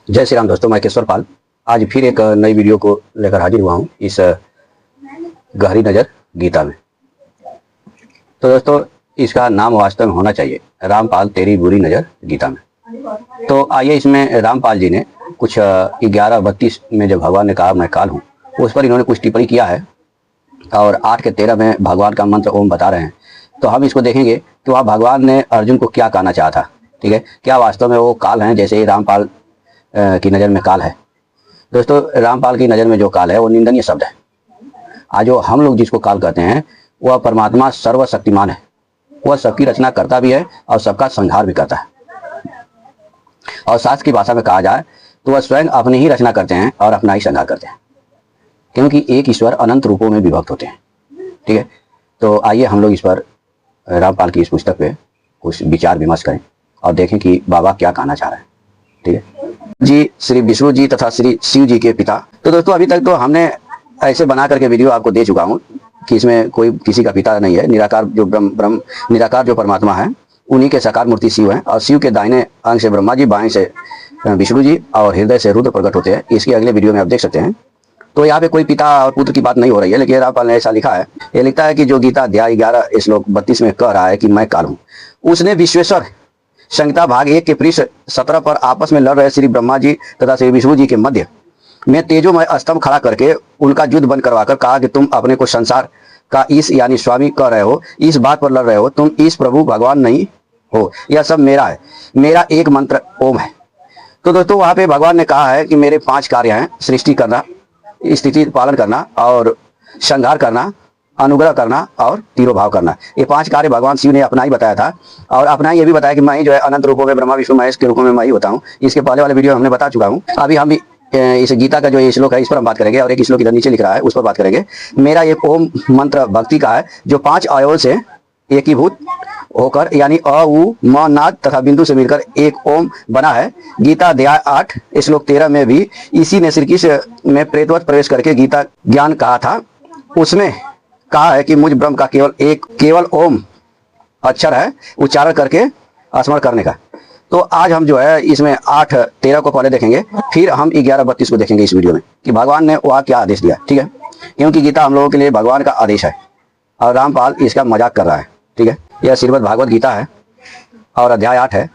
जय श्री राम दोस्तों, मैं केशवर पाल आज फिर एक नई वीडियो को लेकर हाजिर हुआ हूँ इस गहरी नज़र गीता में। तो दोस्तों, इसका नाम वास्तव में होना चाहिए रामपाल तेरी बुरी नज़र गीता में। तो आइए, इसमें रामपाल जी ने कुछ 11:32 में जब भगवान ने कहा मैं काल हूँ, उस पर इन्होंने कुछ टिप्पणी किया है और 8 के 13 में भगवान का मंत्र ओम बता रहे हैं। तो हम इसको देखेंगे कि वहाँ भगवान ने अर्जुन को क्या कहना चाहा था। ठीक है, क्या वास्तव में वो काल हैं जैसे ही रामपाल की नज़र में काल है। दोस्तों, रामपाल की नज़र में जो काल है वो निंदनीय शब्द है। आज जो हम लोग जिसको काल कहते हैं वह परमात्मा सर्वशक्तिमान है। वह सबकी रचना करता भी है और सबका संहार भी करता है। और शास्त्र की भाषा में कहा जाए तो वह स्वयं अपनी ही रचना करते हैं और अपना ही संहार करते हैं, क्योंकि एक ईश्वर अनंत रूपों में विभक्त होते हैं। ठीक है, तो आइए हम लोग इस पर रामपाल की इस पुस्तक पे कुछ विचार विमर्श करें और देखें कि बाबा क्या कहना चाह रहे हैं। ठीक है जी, श्री विष्णु जी तथा श्री शिव जी के पिता। तो दोस्तों, अभी तक तो हमने ऐसे बना करके वीडियो आपको दे चुका हूँ कि इसमें कोई किसी का पिता नहीं है। निराकार जो ब्रह्म निराकार जो परमात्मा है उन्हीं के साकार मूर्ति शिव है, और शिव के दाहिने अंग से ब्रह्मा जी, बाएं से विष्णु जी और हृदय से रुद्र प्रकट होते हैं। इसके अगले वीडियो में आप देख सकते हैं। तो यहाँ पे कोई पिता और पुत्र की बात नहीं हो रही है, लेकिन रामपाल ने ऐसा लिखा है। ये लिखता है कि जो गीता अध्याय 11 श्लोक 32 में कह रहा है कि मैं काल हूँ, उसने विश्वेश्वर संहिता भाग 1 के पृष्ठ 17 पर आपस में लड़ रहे श्री ब्रह्मा जी तथा श्री विष्णु जी के मध्य में तेजोमय स्तंभ खड़ा करके उनका युद्ध बंद करवाकर कहा कि तुम अपने को संसार का ईश यानी स्वामी कह रहे हो, इस बात पर लड़ रहे हो, तुम ईश प्रभु भगवान नहीं हो, यह सब मेरा है, मेरा एक मंत्र ओम है। तो दोस्तों, वहां पे भगवान ने कहा है कि मेरे 5 कार्य हैं: सृष्टि करना, स्थिति पालन करना और संहार करना, अनुग्रह करना और तिरोभाव करना। ये 5 कार्य भगवान शिव ने अपना ही बताया था, और अपना ये भी बताया कि मैं ही जो है अनंत रूपों में ब्रह्मा विष्णु महेश के रूपों में मैं ही होता हूँ। इसके पहले वाले वीडियो हमने बता चुका हूँ। अभी हम भी इस गीता का जो ये श्लोक है इस पर हम बात करेंगे, और एक श्लोक इधर नीचे लिख रहा है उस पर बात करेंगे। मेरा एक ओम मंत्र भक्ति का है जो 5 अवयवों से एकीभूत होकर यानी अ उ म नाद तथा बिंदु से मिलकर एक ओम बना है। गीता अध्याय 8 श्लोक 13 में भी इसी ने श्री कृष्ण में प्रेतवत प्रवेश करके गीता ज्ञान कहा था। उसमें कहा है कि मुझ ब्रह्म का केवल ओम अक्षर है उच्चारण करके स्मरण करने का। तो आज हम जो है इसमें 8:13 को पहले देखेंगे, फिर हम 11:32 को देखेंगे इस वीडियो में कि भगवान ने वह क्या आदेश दिया। ठीक है, क्योंकि गीता हम लोगों के लिए भगवान का आदेश है और रामपाल इसका मजाक कर रहा है। ठीक है, यह श्रीमद् भागवत गीता है और अध्याय 8 है।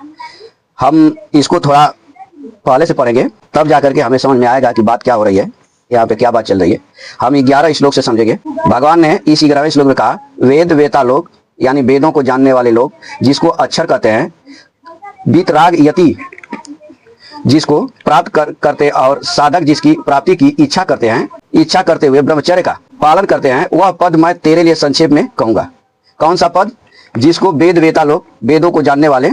हम इसको थोड़ा पहले से पढ़ेंगे, तब जाकर के हमें समझ में आएगा कि बात क्या हो रही है, यहाँ पे क्या बात चल रही है। हम 11 श्लोक से समझेंगे। भगवान ने इस 11वें श्लोक में कहा, वेद वेता लोग यानी वेदों को जानने वाले लोग, जिसको अक्षर कहते हैं, वीतराग यति जिसको प्राप्त करते और साधक जिसकी प्राप्ति की इच्छा करते हैं, इच्छा करते हुए ब्रह्मचर्य का पालन करते हैं, वह पद मैं तेरे लिए संक्षेप में कहूंगा। कौन सा पद? जिसको वेद वेता लोग वेदों को जानने वाले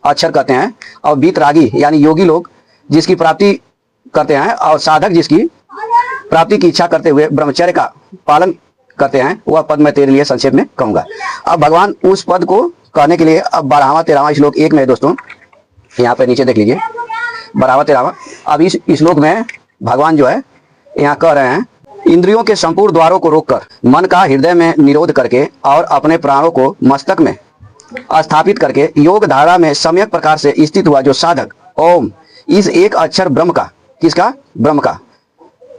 अक्षर कहते हैं, और वीतरागी यानी योगी लोग जिसकी प्राप्ति करते हैं, और साधक जिसकी प्राप्ति की इच्छा करते हुए ब्रह्मचर्य का पालन करते हैं, वह पद मैं तेरे लिए संक्षेप में कहूंगा। अब भगवान उस पद को कहने के लिए अब 12वां 13वां श्लोक 1 में दोस्तों यहाँ पे नीचे देख लीजिए 12वां 13वां। अब इस श्लोक में भगवान जो है यहाँ कह रहे हैं, इंद्रियों के संपूर्ण द्वारों को रोककर मन का हृदय में निरोध करके और अपने प्राणों को मस्तक में स्थापित करके योग धारा में सम्यक प्रकार से स्थित हुआ जो साधक ओम इस एक अक्षर ब्रह्म का, किसका? ब्रह्म का,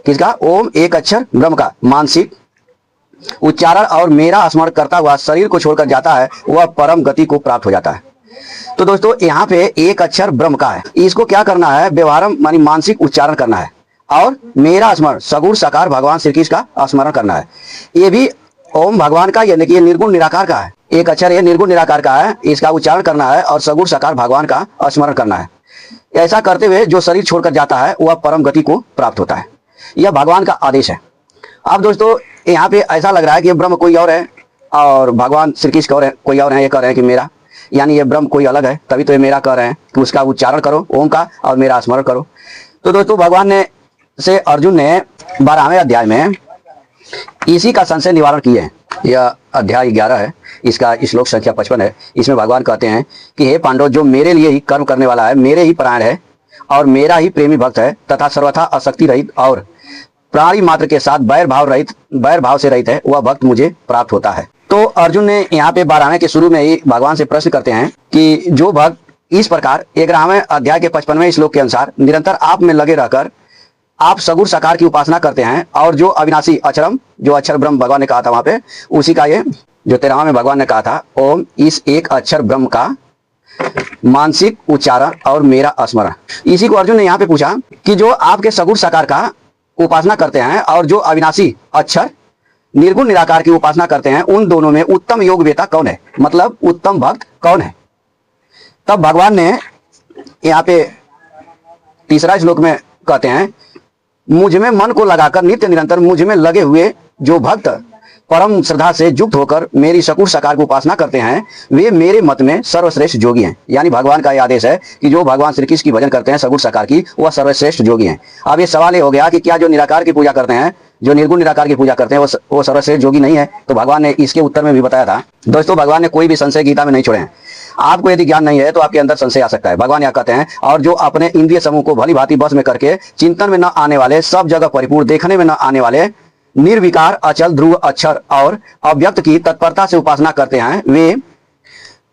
किसका? ओम एक अक्षर ब्रह्म का मानसिक उच्चारण और मेरा स्मरण करता हुआ शरीर को छोड़कर जाता है, वह परम गति को प्राप्त हो जाता है। तो दोस्तों, यहाँ पे एक अक्षर ब्रह्म का है, इसको क्या करना है? व्यवहारम मानी मानसिक उच्चारण करना है, और मेरा स्मरण सगुण साकार भगवान श्री कृष्ण का स्मरण करना है। ये भी ओम भगवान का यानी कि निर्गुण निराकार का है। एक अक्षर ये निर्गुण निराकार का है, इसका उच्चारण करना है और सगुण साकार भगवान का स्मरण करना है। ऐसा करते हुए जो शरीर छोड़कर जाता है वह परम गति को प्राप्त होता है। यह भगवान का आदेश है। अब दोस्तों, यहाँ पे ऐसा लग रहा है कि ब्रह्म कोई और है और भगवान श्री कृष्ण कोई और है। ये कह रहे हैं कि मेरा यानी ये ब्रह्म कोई अलग है, तभी तो ये मेरा कह रहे हैं कि उसका उच्चारण करो ओम का और मेरा स्मरण करो। तो दोस्तों, भगवान ने से अर्जुन ने 12वें अध्याय में इसी का संशय निवारण किए हैं। यह अध्याय 11 है, इसका श्लोक संख्या 55 है। इसमें भगवान कहते हैं कि हे पांडव, जो मेरे लिए ही कर्म करने वाला है, मेरे ही परायण है और मेरा ही प्रेमी भक्त है तथा सर्वथा आसक्ति रहित और प्राणी मात्र के साथ बैर भाव से रहित है, वह भक्त मुझे प्राप्त होता है। तो अर्जुन ने यहाँ पे 12वें के शुरू में ही भगवान से प्रश्न करते हैं कि जो भक्त इस प्रकार 11वें अध्याय के 55वें श्लोक के अनुसार निरंतर आप में लगे रहकर आप सगुण साकार की उपासना करते हैं और जो अविनाशी अक्षरम, जो अक्षर ब्रह्म भगवान ने कहा था वहां पे, उसी का ये जो 13वां में भगवान ने कहा था, ओम, इस एक अक्षर ब्रह्म का मानसिक उच्चारण और मेरा स्मरण। इसी को अर्जुन ने यहाँ पे पूछा कि जो आपके सगुण साकार का उपासना करते हैं और जो अविनाशी अक्षर निर्गुण निराकार की उपासना करते हैं, उन दोनों में उत्तम योग वेता कौन है, मतलब उत्तम भक्त कौन है। तब भगवान ने यहाँ पे तीसरा श्लोक में कहते हैं, मुझ में मन को लगाकर नित्य निरंतर मुझ में लगे हुए जो भक्त परम श्रद्धा से युक्त होकर मेरी सकुर साकार की उपासना करते हैं, वे मेरे मत में सर्वश्रेष्ठ योगी हैं। यानी भगवान का यह आदेश है कि जो भगवान श्री कृष्ण की भजन करते हैं सगुण साकार की, वह सर्वश्रेष्ठ योगी हैं। अब ये सवाल ये हो गया कि क्या जो निराकार की पूजा करते हैं, जो निर्गुण निराकार की पूजा करते हैं, वो सर्वश्रेष्ठ योगी नहीं है। तो भगवान ने इसके उत्तर में भी बताया था। दोस्तों, भगवान ने कोई भी संशय गीता में नहीं छोड़े हैं। आपको यदि ज्ञान नहीं है तो आपके अंदर संशय आ सकता है। भगवान यह कहते हैं, और जो अपने इंद्रिय समूह को भली भांति बस में करके चिंतन में न आने वाले, सब जगह परिपूर्ण, देखने में न आने वाले, निर्विकार, अचल, ध्रुव, अक्षर और अव्यक्त की तत्परता से उपासना करते हैं, वे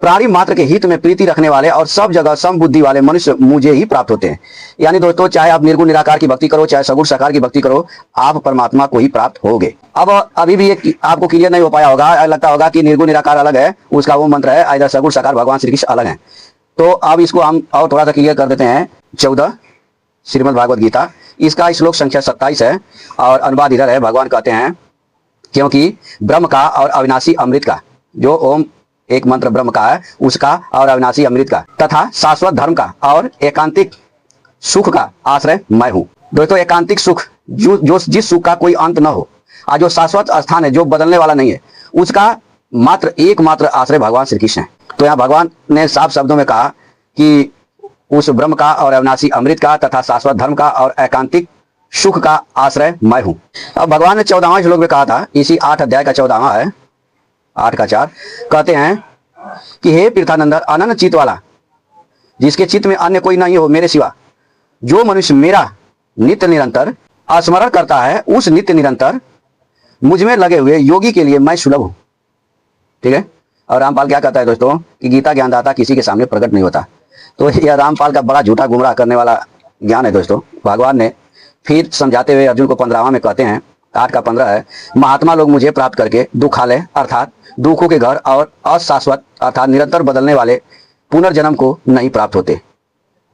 प्राणी मात्र के हित में प्रीति रखने वाले और सब जगह समबुद्धि वाले मनुष्य मुझे ही प्राप्त होते हैं। यानी दोस्तों, चाहे आप निर्गुण निराकार की भक्ति करो, चाहे सगुण साकार की भक्ति करो, आप परमात्मा को ही प्राप्त होगे। अब अभी भी ये आपको क्लियर नहीं हो पाया होगा, लगता होगा कि निर्गुण निराकार अलग है, उसका वो मंत्र है, इधर सगुण साकार भगवान श्री कृष्ण अलग है। तो अब इसको हम और थोड़ा सा क्लियर कर देते हैं। 14 श्रीमद् भागवत गीता, इसका श्लोक संख्या 27 है और अनुवाद इधर है। भगवान कहते हैं, क्योंकि ब्रह्म का और अविनाशी अमृत का, जो ओम एक मंत्र ब्रह्म का है, उसका और अविनाशी अमृत का तथा शाश्वत धर्म का और एकांतिक सुख का आश्रय मैं हूं। दोस्तों, एकांतिक सुख जो जिस सुख का कोई अंत न हो, आज जो शाश्वत स्थान है, जो बदलने वाला नहीं है, उसका मात्र एकमात्र आश्रय भगवान श्री कृष्ण है। तो यहाँ भगवान ने साफ शब्दों में कहा कि उस ब्रह्म का और अविनाशी अमृत का तथा शाश्वत धर्म का और एकांतिक सुख का आश्रय मैं हूं। अब भगवान ने 14वां श्लोक में कहा था, इसी 8 अध्याय का 14वां है, 8 का 4, कहते हैं कि हे तीर्थानंदन, अनंत चित्त वाला, जिसके चित्त में अन्य कोई नहीं हो मेरे सिवा, जो मनुष्य मेरा नित्य निरंतर स्मरण करता है, उस नित्य निरंतर मुझ में लगे हुए योगी के लिए मैं सुलभ हूं। ठीक है। और रामपाल क्या कहता है दोस्तों, कि गीता ज्ञानदाता किसी के सामने प्रकट नहीं होता। तो यह रामपाल का बड़ा झूठा गुमराह करने वाला ज्ञान है दोस्तों। भगवान ने फिर समझाते हुए अर्जुन को 15वां में कहते हैं, 8 का 15 है, महात्मा लोग मुझे प्राप्त करके दुखालय अर्थात दुखों के घर और अशाश्वत अर्थात निरंतर बदलने वाले पुनर्जन्म को नहीं प्राप्त होते।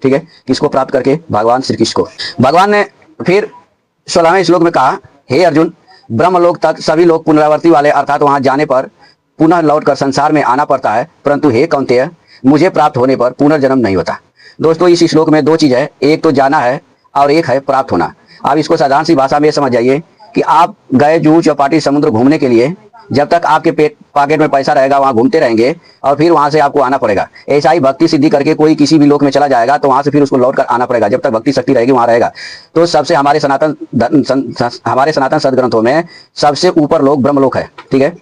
ठीक है। किसको प्राप्त करके? भगवान श्री कृष्ण को। भगवान ने फिर 16वें श्लोक में कहा, हे अर्जुन, ब्रह्मलोक तक सभी लोग पुनरावृत्ति वाले अर्थात वहां जाने पर पुनः लौटकर संसार में आना पड़ता है, परंतु हे कौन्तेय, मुझे प्राप्त होने पर पुनर्जन्म नहीं होता। दोस्तों, इस श्लोक में 2 चीज है, एक तो जाना है और एक है प्राप्त होना। आप इसको साधारण सी भाषा में समझ जाइए कि आप गए जूहू चौपाटी समुद्र घूमने के लिए, जब तक आपके पॉकेट में पैसा रहेगा वहां घूमते रहेंगे और फिर वहां से आपको आना पड़ेगा। ऐसा ही भक्ति सिद्धि करके कोई किसी भी लोक में चला जाएगा तो वहां से फिर उसको लौट कर आना पड़ेगा, जब तक भक्ति शक्ति रहेगी वहां रहेगा। तो सबसे हमारे सनातन सदग्रंथों में सबसे ऊपर लोक ब्रह्मलोक है। ठीक है।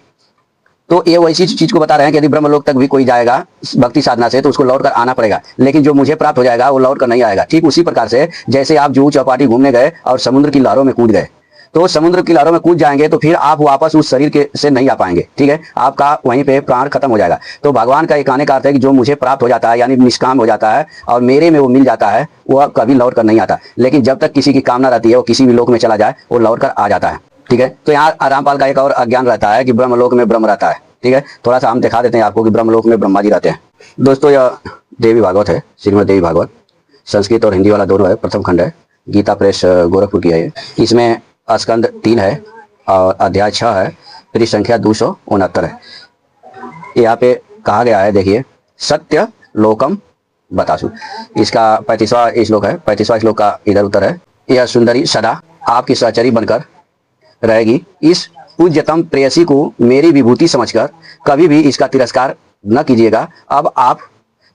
तो ये वैसी चीज को बता रहे हैं कि यदि ब्रह्मलोक तक भी कोई जाएगा भक्ति साधना से तो उसको लौट कर आना पड़ेगा, लेकिन जो मुझे प्राप्त हो जाएगा वो लौट कर नहीं आएगा। ठीक उसी प्रकार से जैसे आप जुहू चौपाटी घूमने गए और समुद्र की लहरों में कूद गए, तो समुद्र की लहरों में कूद जाएंगे तो फिर आप वापस उस शरीर के से नहीं आ पाएंगे। ठीक है। आपका वहीं पे प्राण खत्म हो जाएगा। तो भगवान का एक कहने का अर्थ है कि जो मुझे प्राप्त हो जाता है यानी निष्काम हो जाता है और मेरे में वो मिल जाता है, वह कभी लौट कर नहीं आता। लेकिन जब तक किसी की कामना रहती है वो किसी भी लोक में चला जाए वो लौट कर आ जाता है। ठीक है। तो यहाँ रामपाल का एक और अज्ञान रहता है कि ब्रह्मलोक में ब्रह्म रहता है। ठीक है। थोड़ा सा हम दिखा देते हैं आपको कि ब्रह्मलोक में ब्रह्मा जी रहते हैं। दोस्तों, यह देवी भागवत है, श्रीमद् देवी भागवत, संस्कृत और हिंदी वाला दोनों है। प्रथम खंड है, गीता प्रेस गोरखपुर की है। इसमें स्कंद 3 है और अध्याय 6 है, पृष्ठ संख्या 269 है। यहाँ पे कहा गया है, देखिए, सत्य लोकम बतासु, इसका 35वां श्लोक है। 35वां श्लोक का इधर उत्तर है, यह सुंदरी सदा आपकी सहचरी बनकर रहेगी। इस पूज्यतम प्रेयसी को मेरी विभूति समझकर कभी भी इसका तिरस्कार न कीजिएगा। अब आप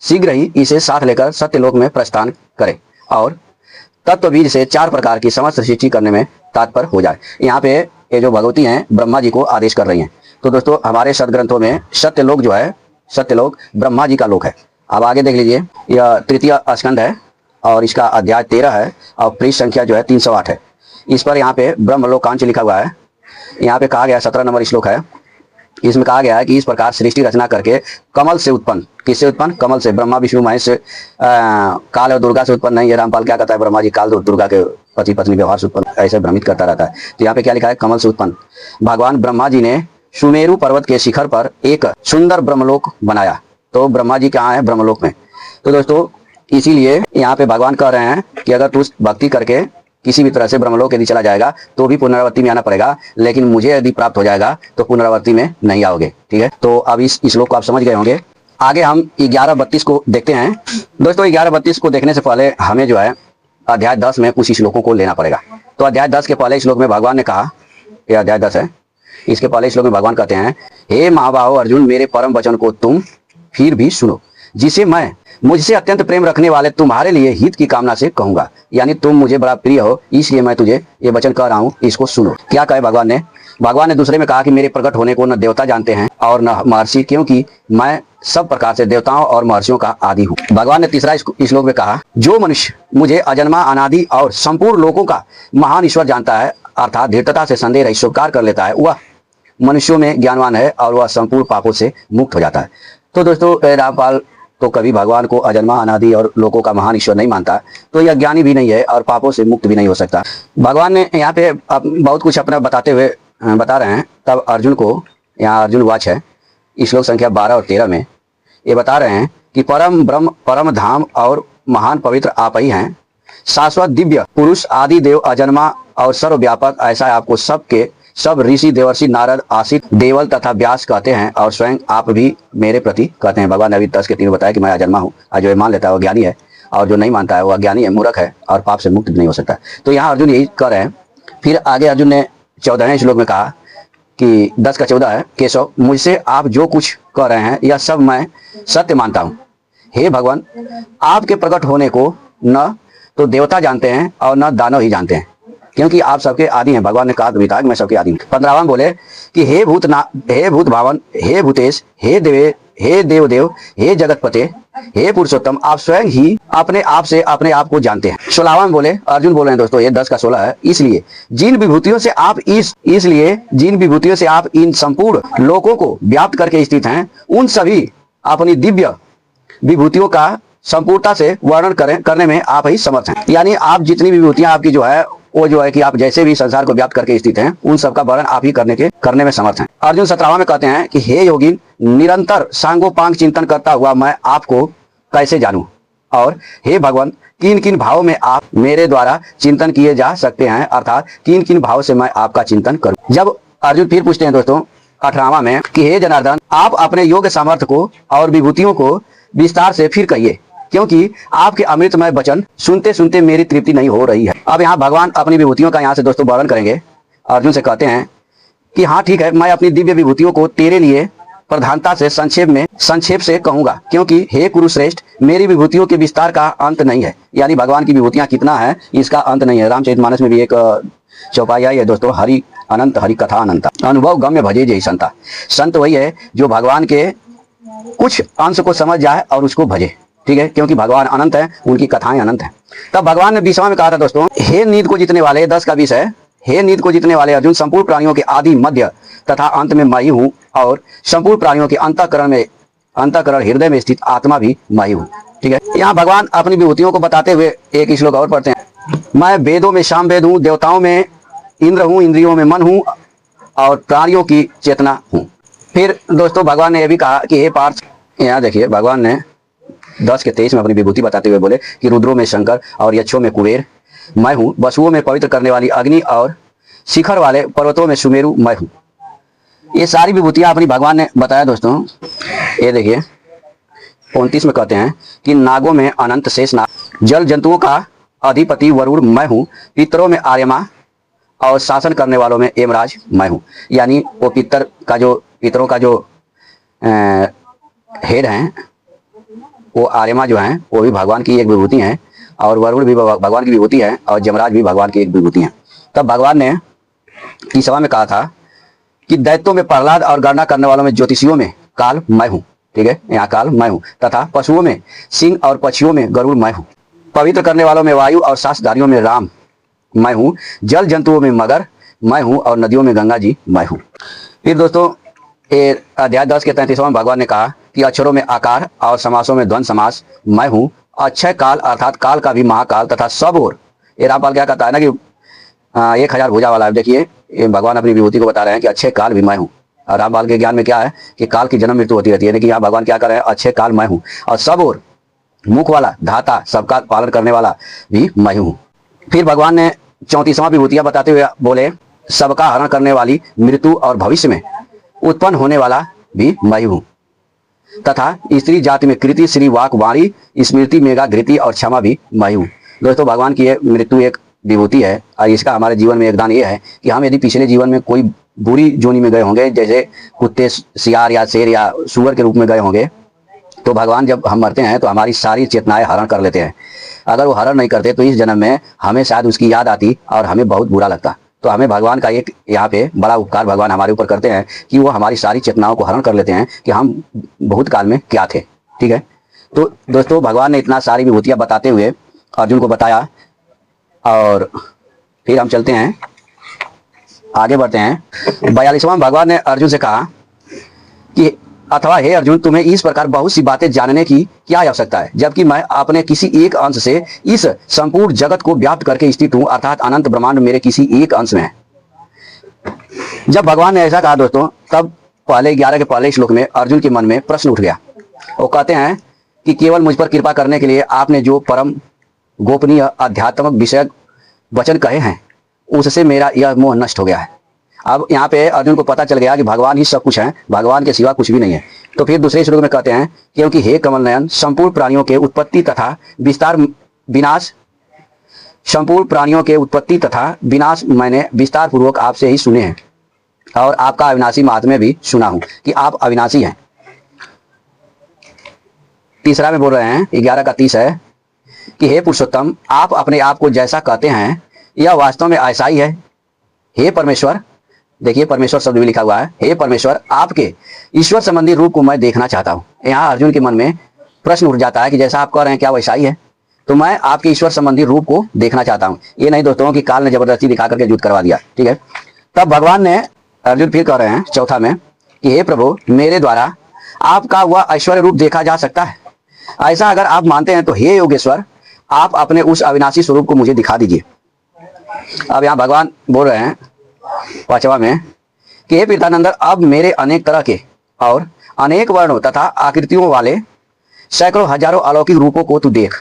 शीघ्र ही इसे साथ लेकर सत्यलोक में प्रस्थान करें और तत्व बीज से 4 प्रकार की समस्त सृष्टि करने में तात्पर हो जाए। यहाँ पे ये जो भगवती हैं ब्रह्मा जी को आदेश कर रही हैं। तो दोस्तों, हमारे सदग्रंथों में सत्यलोक जो है, सत्यलोक ब्रह्मा जी का लोक है। अब आगे देख लीजिए, यह 3य स्कंद है और इसका अध्याय 13 है और पृष्ठ संख्या जो है 308 है। इस पर यहाँ पे ब्रह्मलोकांच लिखा हुआ है। यहाँ पे कहा गया 17 नंबर श्लोक है, इसमें कहा गया है कि इस प्रकार सृष्टि रचना करके कमल से उत्पन्न, किससे उत्पन्न? कमल से। ब्रह्मा विष्णु महेश से काल और दुर्गा से उत्पन्न नहीं है। रामपाल क्या कहता है? ब्रह्मा जी काल और दुर्गा के पति पत्नी व्यवहार से उत्पन्न, ऐसे भ्रमित करता रहता है। तो यहाँ पे क्या लिखा है? कमल से उत्पन्न। भगवान ब्रह्मा जी ने सुमेरु पर्वत के शिखर पर एक सुंदर ब्रह्मलोक बनाया। तो ब्रह्मा जी कहाँ है? ब्रह्मलोक में। तो दोस्तों इसीलिए यहाँ पे भगवान कह रहे हैं कि अगर तू भक्ति करके किसी भी तरह से ब्रह्मलोक यदि चला जाएगा तो भी पुनरावृत्ति में आना पड़ेगा, लेकिन मुझे यदि प्राप्त हो जाएगा तो पुनरावृत्ति में नहीं आओगे। ठीक है, तो अब इस श्लोक को आप समझ गए होंगे। आगे हम 11:32 को देखते हैं। दोस्तों 11:32 को देखने से पहले हमें जो है अध्याय 10 में कुछ श्लोकों को लेना पड़ेगा। तो अध्याय 10 के पहले श्लोक में भगवान ने कहा, यह अध्याय 10 है, इसके पहले श्लोक में भगवान कहते हैं, हे महाबाहो अर्जुन, मेरे परम वचन को तुम फिर भी सुनो, जिसे मैं मुझसे अत्यंत प्रेम रखने वाले तुम्हारे लिए हित की कामना से कहूंगा। यानी तुम मुझे बड़ा प्रिय हो, इसलिए मैं तुझे ये वचन कह रहा हूं, इसको सुनो। क्या कहे भगवान ने? भगवान ने दूसरे में कहा कि मेरे प्रकट होने को न देवता जानते हैं और न महर्षि, क्योंकि मैं सब प्रकार से देवताओं और महर्षियों का आदि हूँ। भगवान ने तीसरा श्लोक में कहा, जो मनुष्य मुझे अजन्मा अनादि और संपूर्ण लोकों का महान ईश्वर जानता है, अर्थात धीरता से संदेह रहित स्वीकार कर लेता है, वह मनुष्यों में ज्ञानवान है और वह संपूर्ण पापों से मुक्त हो जाता है। तो दोस्तों रामपाल तो कभी भगवान को अजन्मा अनादि और लोगों का महान ईश्वर नहीं मानता, तो यह ज्ञानी भी नहीं है और पापों से मुक्त भी नहीं हो सकता। भगवान ने यहाँ पे बहुत कुछ अपना बताते हुए बता रहे हैं। तब अर्जुन को, यहाँ अर्जुन वाच है, श्लोक संख्या 12 और 13 में ये बता रहे हैं कि परम ब्रह्म परम धाम और महान पवित्र आप ही हैं, शाश्वत दिव्य पुरुष आदि देव अजन्मा और सर्वव्यापक, ऐसा आपको सब ऋषि देवर्षि नारद आसित देवल तथा व्यास कहते हैं और स्वयं आप भी मेरे प्रति कहते हैं। भगवान ने अभी 10 के 3 बताया कि मैं अजन्मा हूँ, जो ये मान लेता है वो ज्ञानी है और जो नहीं मानता है वो अज्ञानी है, मूर्ख है और पाप से मुक्त भी नहीं हो सकता। तो यहाँ अर्जुन यही कर रहे हैं। फिर आगे अर्जुन ने 14वें श्लोक में कहा कि 10 का 14 है, केशव मुझसे आप जो कुछ कह रहे हैं यह सब मैं सत्य मानता हूँ। हे भगवान, आपके प्रकट होने को न तो देवता जानते हैं और न दानव ही जानते हैं, क्योंकि आप सबके आदि हैं। भगवान ने कहा भी था कि मैं सबके आदि हूँ। 15वां बोले कि हे भूत भावन, हे भूतेश, हे देवदेव, हे जगतपते, हे पुरुषोत्तम, आप स्वयं ही अपने आप से अपने आप को जानते हैं। 16वां में बोले, अर्जुन बोल रहे हैं दोस्तों, ये 10 का 16 है, इसलिए जिन विभूतियों से आप इन संपूर्ण लोकों को व्याप्त करके स्थित हैं, उन सभी अपनी दिव्य विभूतियों का संपूर्णता से वर्णन करने में आप ही समर्थ हैं। यानी आप जितनी विभूतियां आपकी जो है वो जो है कि आप जैसे भी संसार को व्याप्त करके स्थित हैं, उन सबका वर्णन आप ही करने में समर्थ हैं। अर्जुन 17वां में कहते हैं कि हे योगिन, निरंतर सांगोपांग चिंतन करता हुआ मैं आपको कैसे जानूं, और हे भगवान, किन किन भावों में आप मेरे द्वारा चिंतन किए जा सकते हैं, अर्थात किन किन भाव से मैं आपका चिंतन करूं। जब अर्जुन फिर पूछते हैं दोस्तों 18वां में कि हे जनार्दन, आप अपने योग सामर्थ्य को और विभूतियों को विस्तार से फिर कहिए, क्योंकि आपके अमृतमय वचन सुनते सुनते मेरी तृप्ति नहीं हो रही है। अब यहाँ भगवान अपनी विभूतियों का यहाँ से दोस्तों वर्णन करेंगे। अर्जुन से कहते हैं कि हाँ ठीक है, मैं अपनी दिव्य विभूतियों को तेरे लिए प्रधानता से संक्षेप से कहूंगा, क्योंकि हे कुरुश्रेष्ठ, मेरी विभूतियों के विस्तार का अंत नहीं है। यानी भगवान की विभूतियां कितना है इसका अंत नहीं है। रामचरितमानस में भी एक चौपाई आई है दोस्तों, हरि अनंत हरि कथा अनंत, अनुभव गम्य भजे जय संता। संत वही है जो भगवान के कुछ अंश को समझ जाए और उसको भजे, ठीक है, क्योंकि भगवान अनंत है, उनकी कथाएं अनंत हैं। तब भगवान ने 20वां में कहा था दोस्तों, हे नींद को जीतने वाले, 10 का 20 है, हे नींद को जीतने वाले अर्जुन, संपूर्ण प्राणियों के आदि मध्य तथा अंत में मैं ही हूँ, और संपूर्ण प्राणियों के अंतःकरण हृदय में स्थित आत्मा भी मैं ही हूँ। ठीक है, यहाँ भगवान अपनी विभूतियों को बताते हुए एक श्लोक और पढ़ते हैं, मैं वेदों में शाम वेद हूँ, देवताओं में इंद्र हूँ, इंद्रियों में मन हूँ और प्राणियों की चेतना हूँ। फिर दोस्तों भगवान ने यह भी कहा कि हे पार्थ, यहाँ देखिए भगवान ने 10 के 23 में अपनी विभूति बताते हुए बोले कि रुद्रों में शंकर और यक्षों में कुबेर मैं हूँ, वसुओं में पवित्र करने वाली अग्नि और शिखर वाले पर्वतों में सुमेरु मैं हूँ। ये सारी विभूतियां अपनी भगवान ने बताया दोस्तों। ये देखिए 29 में कहते हैं कि नागों में अनंत शेष नाग, जल जंतुओं का अधिपति वरुण मैं हूँ, पितरों में आर्यमा और शासन करने वालों में यमराज मैं हूँ। यानी वो पितरों का जो हेड हैं, वो आर्यमा जो हैं वो भी भगवान की एक विभूति हैं, और वरुण भी भगवान की विभूति है, और यमराज भी भगवान की एक विभूति है। तब भगवान ने 30वां में कहा था कि दैत्यों में प्रहलाद और गणना करने वालों में ज्योतिषियों में काल मैं हूँ। ठीक है, यहाँ काल मैं हूँ, तथा पशुओं में सिंह और पक्षियों में गरुड़ मैं हूँ, पवित्र करने वालों में वायु और शास्त्रधारियों में राम मैं हूँ, जल जंतुओं में मगर मैं हूँ और नदियों में गंगा जी मैं हूँ। फिर दोस्तों ये अध्याय 10 के 33वां भगवान ने कहा कि अक्षरों में आकार और समासों में द्वंद्व समास मैं हूं, अक्षय काल अर्थात काल का भी महाकाल तथा सब और। ये रामपाल क्या कहता है ना कि 1000 भुजा वाला है। देखिए ये भगवान अपनी विभूति को बता रहे हैं कि अक्षय काल भी मैं हूँ। और रामपाल के ज्ञान में क्या है कि काल की जन्म मृत्यु होती रहती है, लेकिन यहाँ भगवान क्या कर रहे हैं, अक्षय काल मैं हूँ और सब और मुख वाला धाता सबका पालन करने वाला भी मैं हूँ। फिर भगवान ने 34वां विभूतियां बताते हुए बोले, सबका हरण करने वाली मृत्यु और भविष्य में उत्पन्न होने वाला भी मैं हूँ तथा स्त्री जाति में कृति श्री वाक वाणी स्मृति मेगा घृति और क्षमा भी मैं हूँ। दोस्तों भगवान की मृत्यु एक विभूति है और इसका हमारे जीवन में योगदान ये है कि हम यदि पिछले जीवन में कोई बुरी जोनी में गए होंगे, जैसे कुत्ते सियार या शेर या सुअर के रूप में गए होंगे, तो भगवान जब हम मरते हैं तो हमारी सारी चेतनाएं हरण कर लेते हैं। अगर वो हरण नहीं करते तो इस जन्म में हमें शायद उसकी याद आती और हमें बहुत बुरा लगता। तो हमें भगवान का एक यहाँ पे बड़ा उपकार भगवान हमारे ऊपर करते हैं कि वो हमारी सारी चेतनाओं को हरण कर लेते हैं कि हम भूतकाल में क्या थे। ठीक है, तो दोस्तों भगवान ने इतना सारी विभूतियां बताते हुए अर्जुन को बताया और फिर हम चलते हैं, आगे बढ़ते हैं। 42वां भगवान ने अर्जुन से कहा कि अथवा हे अर्जुन, तुम्हें इस प्रकार बहुत सी बातें जानने की क्या आवश्यकता है, जबकि मैं अपने किसी एक अंश से इस संपूर्ण जगत को व्याप्त करके स्थित हूं, अर्थात अनंत ब्रह्मांड मेरे किसी एक अंश में है। जब भगवान ने ऐसा कहा दोस्तों, तब पहले 11 के पहले श्लोक में अर्जुन के मन में प्रश्न उठ गया। वो कहते हैं कि केवल मुझ पर कृपा करने के लिए आपने जो परम गोपनीय आध्यात्मिक विषय वचन कहे हैं, उससे मेरा यह मोह नष्ट हो गया है। अब यहाँ पे अर्जुन को पता चल गया कि भगवान ही सब कुछ है, भगवान के सिवा कुछ भी नहीं है। तो फिर दूसरे श्लोक में कहते हैं, क्योंकि हे कमल नयन, संपूर्ण प्राणियों के उत्पत्ति तथा विस्तार विनाश, संपूर्ण प्राणियों के उत्पत्ति तथा विनाश मैंने विस्तार पूर्वक आपसे ही सुने हैं और आपका अविनाशी महात्म्य भी सुना हूं कि आप अविनाशी हैं। तीसरा में बोल रहे हैं, 11 का 30 है कि हे पुरुषोत्तम, आप अपने आप को जैसा कहते हैं यह वास्तव में ऐसा ही है। हे परमेश्वर, देखिए परमेश्वर शब्द भी लिखा हुआ है, हे परमेश्वर, आपके ईश्वर संबंधी रूप को मैं देखना चाहता हूं। यहाँ अर्जुन के मन में प्रश्न उठ जाता है कि जैसा आप कह रहे हैं क्या वैसा ही है, तो मैं आपके ईश्वर संबंधी रूप को देखना चाहता हूं। ये नहीं दोस्तों कि काल ने जबरदस्ती दिखा करके युद्ध करवा दिया। ठीक है, तब भगवान ने, अर्जुन फिर कह रहे हैं चौथा में कि हे प्रभु, मेरे द्वारा आपका वह ऐश्वर्य रूप देखा जा सकता है। ऐसा अगर आप मानते हैं तो हे योगेश्वर, आप अपने उस अविनाशी स्वरूप को मुझे दिखा दीजिए। अब यहाँ भगवान बोल रहे हैं 5वां में कि हे पीतानंदन, अब मेरे अनेक तरह के और अनेक वर्णों तथा आकृतियों वाले सैकड़ों हजारों अलौकिक रूपों को तू देख।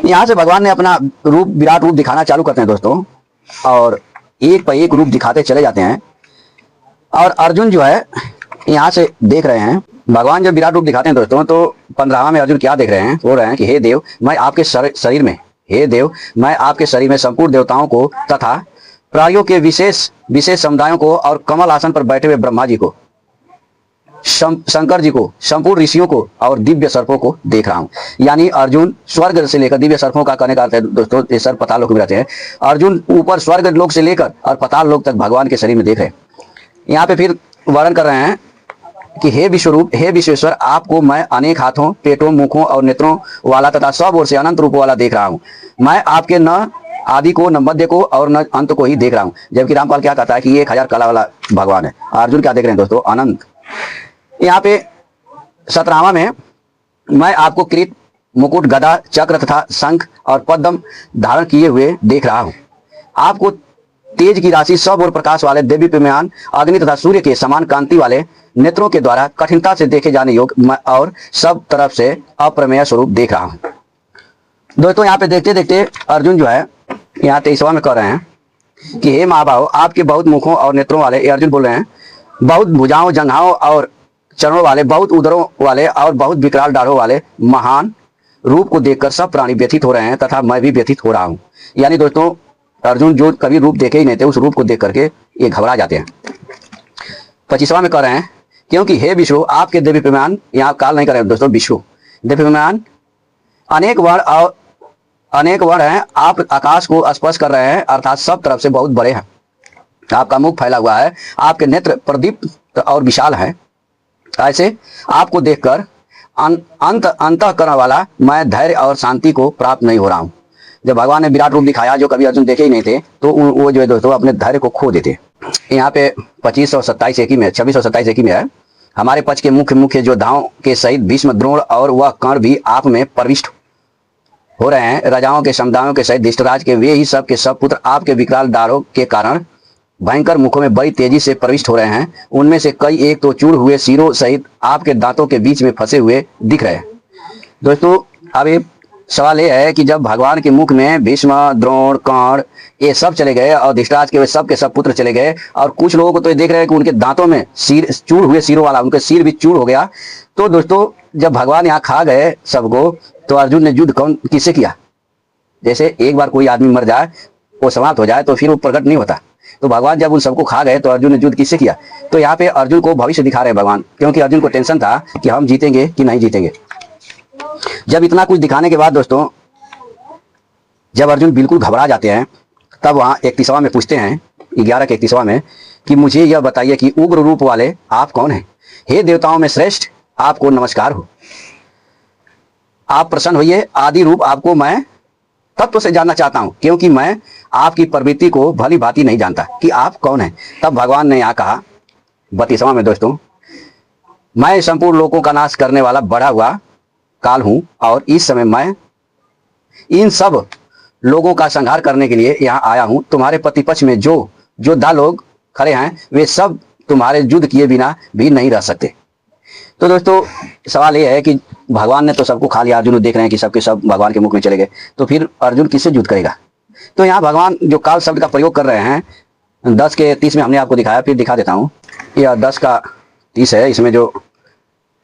यहाँ से भगवान ने अपना रूप, विराट रूप दिखाना चालू करते हैं दोस्तों, और एक पर एक रूप दिखाते चले जाते हैं। और अर्जुन जो है यहाँ से देख रहे हैं, भगवान जब विराट रूप दिखाते हैं दोस्तों, तो 15वां में अर्जुन क्या देख रहे हैं, बोल रहे हैं कि हे देव, मैं आपके शरीर में, हे देव, मैं आपके शरीर में संपूर्ण देवताओं को तथा प्राणियों के विशेष विशेष समुदायों को और कमल आसन पर बैठे हुए ब्रह्मा जी को, शंकर जी को, संपूर्ण ऋषियों को और दिव्य सर्पों को देख रहा हूं। यानी अर्जुन स्वर्ग से लेकर, दिव्य सर्पों का कहने का अर्थ है दोस्तों, ये सर्प पताल लोक में रहते हैं। अर्जुन ऊपर स्वर्ग लोक से लेकर और पताल लोक तक भगवान के शरीर में देख रहे हैं। यहाँ पे फिर वर्णन कर रहे हैं कि हे विश्वरूप, हे विश्वेश्वर, आपको मैं अनेक हाथों, पेटों, मुखों और नेत्रों वाला तथा सब ओर से अनंत रूपों वाला देख रहा हूं। मैं आपके न आदि को, न मध्य को और न अंत को ही देख रहा हूं। जबकि रामपाल क्या कहता है कि ये 1000 कला वाला भगवान है। अर्जुन क्या देख रहे हैं दोस्तों, अनंत। यहाँ पे 17वां में मैं आपको किरीट, मुकुट, गदा, चक्र तथा शंख और पद्म धारण किए हुए देख रहा हूं। आपको तेज की राशि, सब और प्रकाश वाले देदीप्यमान अग्नि तथा सूर्य के समान कांति वाले नेत्रों के द्वारा कठिनता से देखे जाने योग्य और सब तरफ से अप्रमेय स्वरूप देख रहा हूं। दोस्तों यहाँ पे देखते देखते अर्जुन जो है यहाँ 23वां में कह रहे हैं कि हे महाभाव, आपके बहुत मुखों और नेत्रों वाले, ये अर्जुन बोल रहे हैं, बहुत भुजाओं, जंघाओं और चरणों वाले, बहुत उदरों वाले और बहुत विकराल डाढ़ों वाले महान रूप को देखकर सब प्राणी व्यथित हो रहे हैं तथा मैं भी व्यथित हो रहा हूं। यानी दोस्तों अर्जुन जो कभी रूप देखे ही नहीं थे, उस रूप को देख करके ये घबरा जाते हैं। 25वां में कह रहे हैं, क्योंकि हे विष्णु, आपके दिव्यमान, यहाँ काल नहीं कर रहे दोस्तों, विष्णु दिव्यमान अनेक वर्ण हैं, आप आकाश को स्पर्श कर रहे हैं, अर्थात सब तरफ से बहुत बड़े हैं। आपका मुख फैला हुआ है, आपके नेत्र प्रदीप्त और विशाल हैं। ऐसे आपको देखकर अंतःकरण वाला मैं धैर्य और शांति को प्राप्त नहीं हो रहा हूं। जब भगवान ने विराट रूप दिखाया जो कभी अर्जुन देखे ही नहीं थे, तो वो जो है दोस्तों अपने धैर्य को खो देते। यहाँ पे 26 और 27 में है हमारे पक्ष के मुख्य मुख्य योद्धाओं के सहित भीष्म, द्रोण और वह कर्ण भी आप में प्रविष्ट हो रहे हैं। राजाओं के समुदायों के सहित धृतराज के वे ही सब के सब पुत्र आपके विकराल दारों के कारण भयंकर मुखों में बड़ी तेजी से प्रविष्ट हो रहे हैं। उनमें से कई एक तो चूर हुए सिरों सहित आपके दांतों के बीच में फंसे हुए दिख रहे हैं। दोस्तों, अब ये सवाल ये है कि जब भगवान के मुख में भीष्म, द्रोण, कर्ण ये सब चले गए और धृतराज के सब पुत्र चले गए, और कुछ लोगों को तो ये देख रहे हैं कि उनके दांतों में सिर चूर हुए, सिरों वाला उनके सिर भी चूर हो गया। तो दोस्तों, जब भगवान यहाँ खा गए सबको, तो अर्जुन ने युद्ध कौन किससे किया? जैसे एक बार कोई आदमी मर जाए, वो समाप्त हो जाए, तो फिर वो प्रकट नहीं होता। तो भगवान जब उन सबको खा गए तो अर्जुन ने युद्ध किससे किया? तो यहाँ पे अर्जुन को भविष्य दिखा रहे हैं भगवान, क्योंकि अर्जुन को टेंशन था कि हम जीतेंगे कि नहीं जीतेंगे। जब इतना कुछ दिखाने के बाद दोस्तों, जब अर्जुन बिल्कुल घबरा जाते हैं, तब वहां 31वां में पूछते हैं, 11 के 31वां में, कि मुझे यह बताइए कि उग्र रूप वाले आप कौन हैं? हे देवताओं में श्रेष्ठ, आपको नमस्कार हो। आप प्रसन्न होइए। आदि रूप आपको मैं तत्व से जानना चाहता हूं, क्योंकि मैं आपकी प्रवृत्ति को भली भांति नहीं जानता कि आप कौन हैं। तब भगवान ने यहाँ कहा 32वां में दोस्तों, मैं संपूर्ण लोगों का नाश करने वाला बढ़ा हुआ काल हूं, और इस समय मैं इन सब लोगों का संहार करने के लिए यहाँ आया हूं। तुम्हारे प्रतिपक्ष में जो योद्धा लोग खड़े हैं, वे सब तुम्हारे युद्ध किए बिना भी नहीं रह सकते। तो दोस्तों, सवाल ये है कि भगवान ने तो सबको खा लिया, अर्जुन देख रहे हैं कि सबके सब भगवान के मुख में चले गए, तो फिर अर्जुन किससे युद्ध करेगा? तो यहाँ भगवान जो काल शब्द का प्रयोग कर रहे हैं, 10 के 30 में हमने आपको दिखाया, फिर दिखा देता हूँ। यह 10 का 30 है। इसमें जो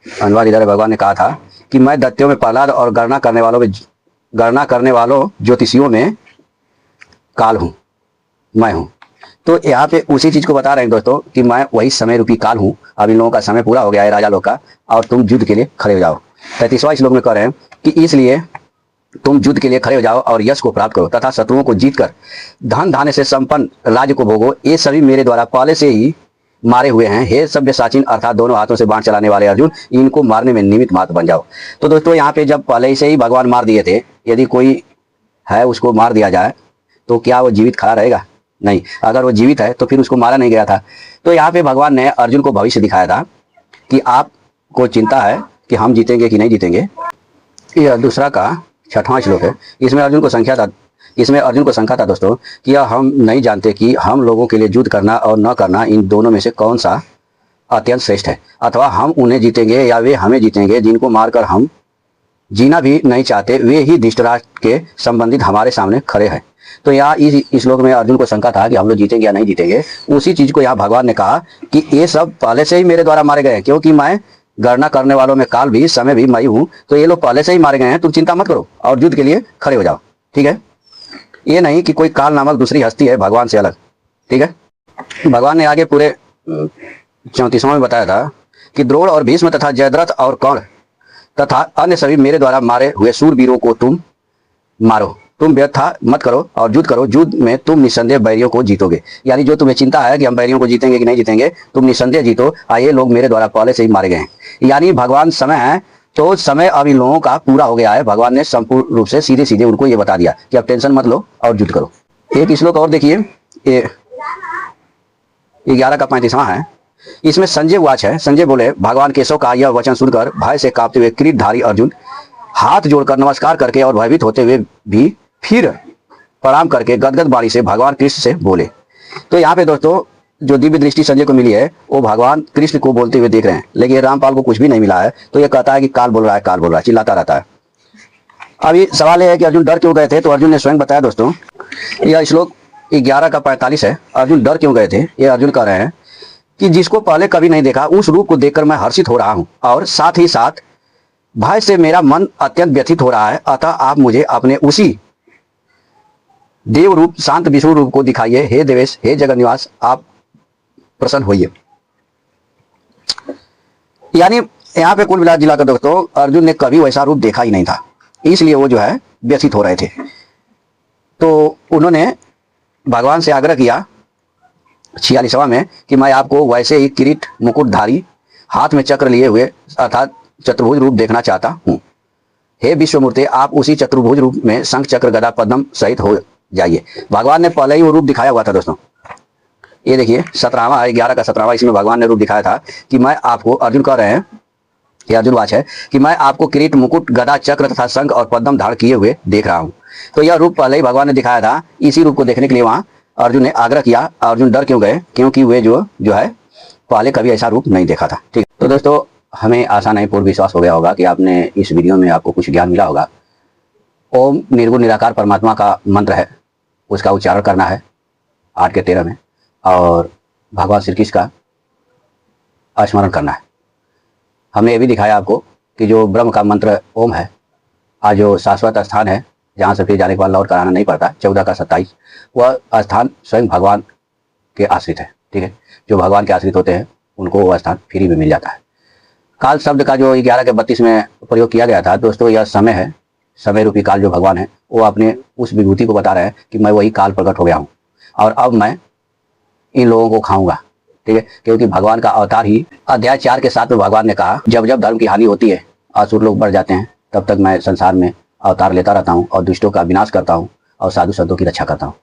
अनुवाद इधर भगवान ने कहा था कि मैं दैत्यों में प्रहलाद और गणना करने वालों ज्योतिषियों में काल हूँ, मैं हूँ। तो यहाँ पे उसी चीज को बता रहे हैं दोस्तों कि मैं वही समय रूपी काल हूँ। अब इन लोगों का समय पूरा हो गया है, राजा लोग का, और तुम युद्ध के लिए खड़े हो जाओ। 33वां श्लोक में कह रहे हैं कि इसलिए तुम युद्ध के लिए खड़े हो जाओ और यश को प्राप्त करो तथा शत्रुओं को जीतकर धन धान्य से संपन्न राज्य को भोगो। ये सभी मेरे द्वारा पहले से ही मारे हुए हैं। हे सव्यसाचीन, अर्थात दोनों हाथों से बाण चलाने वाले अर्जुन, इनको मारने में निमित्त मात्र बन जाओ। तो दोस्तों, यहाँ पे जब पहले से ही भगवान मार दिए थे, यदि कोई है उसको मार दिया जाए तो क्या वो जीवित खड़ा रहेगा? नहीं। अगर वो जीवित है तो फिर उसको मारा नहीं गया था। तो यहाँ पे भगवान ने अर्जुन को भविष्य दिखाया था कि आपको चिंता है कि हम जीतेंगे कि नहीं जीतेंगे। यह दूसरा का 6वां श्लोक है। इसमें अर्जुन को शंका था दोस्तों कि हम नहीं जानते कि हम लोगों के लिए युद्ध करना और न करना, इन दोनों में से कौन सा अत्यंत श्रेष्ठ है, अथवा हम उन्हें जीतेंगे या वे हमें जीतेंगे। जिनको मारकर हम जीना भी नहीं चाहते, वे ही धृतराष्ट्र के संबंधित हमारे सामने खड़े हैं। तो यहाँ इस श्लोक में अर्जुन को शंका था कि हम लोग जीतेंगे या नहीं जीतेंगे। उसी चीज को यहाँ भगवान ने कहा कि ये सब पहले से ही मेरे द्वारा मारे गए हैं, क्योंकि मैं गणना करने वालों में काल भी, समय भी मैं हूं। तो ये लोग पहले से ही मारे गए हैं, तुम चिंता मत करो और युद्ध के लिए खड़े हो जाओ। ठीक है, ये नहीं कि कोई काल नामक दूसरी हस्ती है भगवान से अलग। ठीक है, भगवान ने आगे पूरे 34वां में बताया था कि द्रोण और भीष्म तथा जयद्रथ और कर्ण तथा अन्य सभी मेरे द्वारा मारे हुए सूरवीरों को तुम मारो। तुम व्यथा मत करो और युद्ध करो। युद्ध में तुम निसंदेह बैरियों को जीतोगे। यानी जो तुम्हें चिंता है कि हम बैरियों को जीतेंगे कि नहीं जीतेंगे, तुम निसंदेह जीतो। ये लोग मेरे द्वारा पहले से ही मारे गए हैं। यानी भगवान समय है, तो समय अब इन लोगों का पूरा हो गया है। भगवान ने संपूर्ण रूप से सीधे सीधे उनको ये बता दिया कि अब टेंशन मत लो और युद्ध करो। एक श्लोक और देखिए, 11 का 35वां है। इसमें संजय वाच है। संजय बोले, भगवान केशव का यह वचन सुनकर भय से कांपते हुए किरीटधारी अर्जुन हाथ जोड़कर नमस्कार करके और भयभीत होते हुए भी फिर प्रणाम करके गदगद वाणी से भगवान कृष्ण से बोले। तो यहाँ पे दोस्तों जो दिव्य दृष्टि संजय को मिली है, वो भगवान कृष्ण को बोलते हुए देख रहे हैं, लेकिन रामपाल को कुछ भी नहीं मिला है। तो ये कहता है कि काल बोल रहा है, काल बोल रहा है, चिल्लाता रहता है। अभी सवाल यह है कि अर्जुन डर क्यों गए थे? तो अर्जुन ने स्वयं बताया दोस्तों। यह श्लोक 11 का 45 है। अर्जुन डर क्यों गए थे? ये अर्जुन कह रहे हैं कि जिसको पहले कभी नहीं देखा, उस रूप को देखकर मैं हर्षित हो रहा हूं, और साथ ही साथ भय से मेरा मन अत्यंत व्यथित हो रहा है। अतः आप मुझे अपने उसी देव रूप, शांत विष्णु रूप को दिखाइए। हे देवेश, हे जगत निवास, आप प्रसन्न होइए। यानी यहाँ पे कुल मिला जिलाकर दोस्तों अर्जुन ने कभी वैसा रूप देखा ही नहीं था, इसलिए वो जो है व्यथित हो रहे थे। तो उन्होंने भगवान से आग्रह किया 46वां में कि मैं आपको वैसे ही किरीट मुकुटधारी, हाथ में चक्र लिए हुए अर्थात चतुर्भुज रूप देखना चाहता हूं। हे विश्वमूर्ति, आप उसी चतुर्भुज रूप में शंख चक्र गदा पद्म सहित हो जाइए। भगवान ने पहले ही वो रूप दिखाया हुआ था दोस्तों। ये देखिए 17वां है, 11 का 17वां, इसमें भगवान ने रूप दिखाया था कि मैं आपको, अर्जुन कह रहे हैं, ये अर्जुन वाच है कि मैं आपको किरीट, मुकुट, गदा, चक्र तथा शंख और पद्म धारण किए हुए देख रहा हूँ। तो यह रूप पहले ही भगवान ने दिखाया था। इसी रूप को देखने के लिए वहां अर्जुन ने आग्रह किया। अर्जुन डर क्यों गए? क्योंकि वे जो है पहले कभी ऐसा रूप नहीं देखा था। ठीक, तो दोस्तों हमें आशा नहीं पूर्ण विश्वास हो गया होगा कि आपने इस वीडियो में आपको कुछ ज्ञान मिला होगा। ओम निर्गुण निराकार परमात्मा का मंत्र है, उसका उच्चारण करना है 8 के 13 में, और भगवान श्री कृष्ण का स्मरण करना है। हमने ये भी दिखाया आपको कि जो ब्रह्म का मंत्र ओम है, आज जो शाश्वत स्थान है जहाँ से फिर जाने के बाद लौट कर आना नहीं पड़ता, 14 का 27, वह स्थान स्वयं भगवान के आश्रित है। ठीक है, जो भगवान के आश्रित होते हैं उनको वह स्थान फ्री में मिल जाता है। काल शब्द का जो 11 के 32 में प्रयोग किया गया था दोस्तों, यह समय है, समय रूपी काल जो भगवान है वो अपने उस विभूति को बता रहे हैं कि मैं वही काल प्रकट हो गया हूँ और अब मैं इन लोगों को खाऊंगा। ठीक है, क्योंकि भगवान का अवतार ही, अध्याय 4 के 7 में भगवान ने कहा, जब जब धर्म की हानि होती है, असुर लोग बढ़ जाते हैं, तब तक मैं संसार में अवतार लेता रहता हूँ और दुष्टों का विनाश करता हूँ और साधु संतों की रक्षा करता हूँ।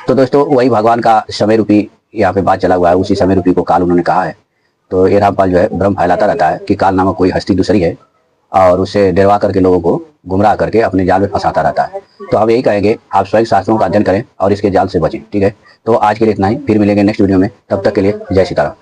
तो दोस्तों वही भगवान का समय रूपी यहाँ पे बात चला हुआ है, उसी समय रूपी को काल उन्होंने कहा है। तो ये रामपाल जो है भ्रम फैलाता रहता है कि काल नामक कोई हस्ती दूसरी है और उसे डरवा करके लोगों को गुमराह करके अपने जाल में फंसाता रहता है। तो हम यही कहेंगे, आप स्वयं शास्त्रों का अध्ययन करें और इसके जाल से बचें। ठीक है, तो आज के लिए इतना ही, फिर मिलेंगे नेक्स्ट वीडियो में, तब तक के लिए जय सीताराम।